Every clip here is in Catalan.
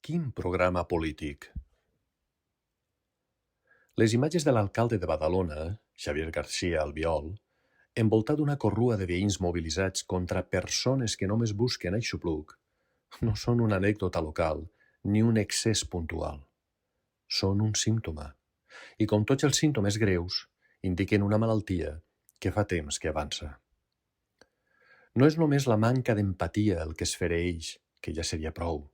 Quin programa polític! Les imatges de l'alcalde de Badalona, Xavier García Albiol, envoltat d'una corrua de veïns mobilitzats contra persones que només busquen aixopluc, no són una anècdota local ni un excés puntual. Són un símptoma. I com tots els símptomes greus, indiquen una malaltia que fa temps que avança. No és només la manca d'empatia el que es fereix, que ja seria prou,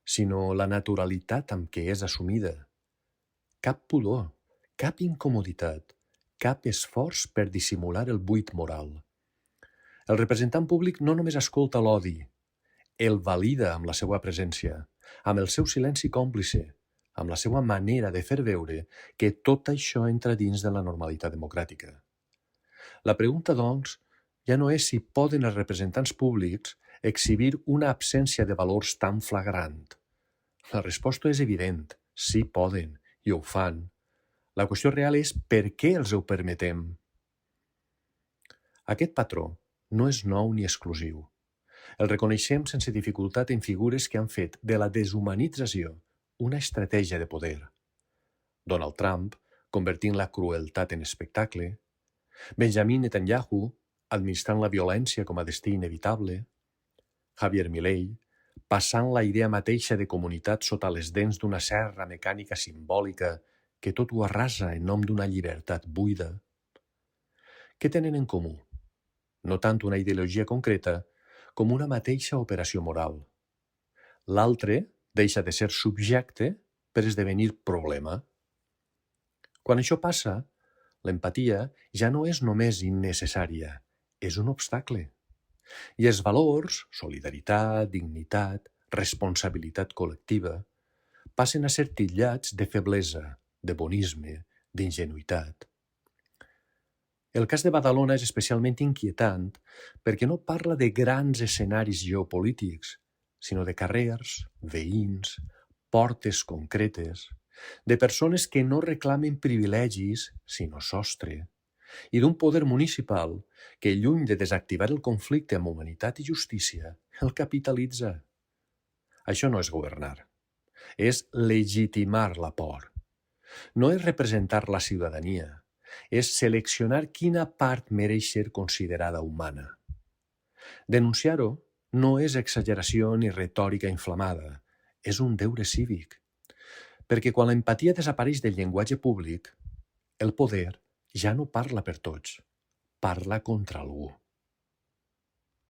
sinó la naturalitat amb què és assumida. Cap pudor, cap incomoditat, cap esforç per dissimular el buit moral. El representant públic no només escolta l'odi, el valida amb la seva presència, amb el seu silenci còmplice, amb la seva manera de fer veure que tot això entra dins de la normalitat democràtica. La pregunta, doncs, ja no és si poden els representants públics exhibir una absència de valors tan flagrant. La resposta és evident, sí poden, i ho fan. La qüestió real és per què els ho permetem. Aquest patró no és nou ni exclusiu. El reconeixem sense dificultat en figures que han fet de la deshumanització una estratègia de poder. Donald Trump, convertint la crueltat en espectacle, Benjamin Netanyahu, administrant la violència com a destí inevitable, Javier Milei, passant la idea mateixa de comunitat sota les dents d'una serra mecànica simbòlica que tot ho arrasa en nom d'una llibertat buida. Què tenen en comú? No tant una ideologia concreta com una mateixa operació moral. L'altre deixa de ser subjecte per esdevenir problema. Quan això passa, l'empatia ja no és només innecessària, és un obstacle. I els valors, solidaritat, dignitat, responsabilitat col·lectiva, passen a ser titllats de feblesa, de bonisme, d'ingenuïtat. El cas de Badalona és especialment inquietant perquè no parla de grans escenaris geopolítics, sinó de carrers, veïns, portes concretes, de persones que no reclamen privilegis, sinó sostre, i d'un poder municipal que, lluny de desactivar el conflicte amb humanitat i justícia, el capitalitza. Això no és governar, és legitimar la por. No és representar la ciutadania, és seleccionar quina part mereix ser considerada humana. Denunciar-ho no és exageració ni retòrica inflamada, és un deure cívic. Perquè quan l'empatia desapareix del llenguatge públic, el poder ja no parla per tots, parla contra algú.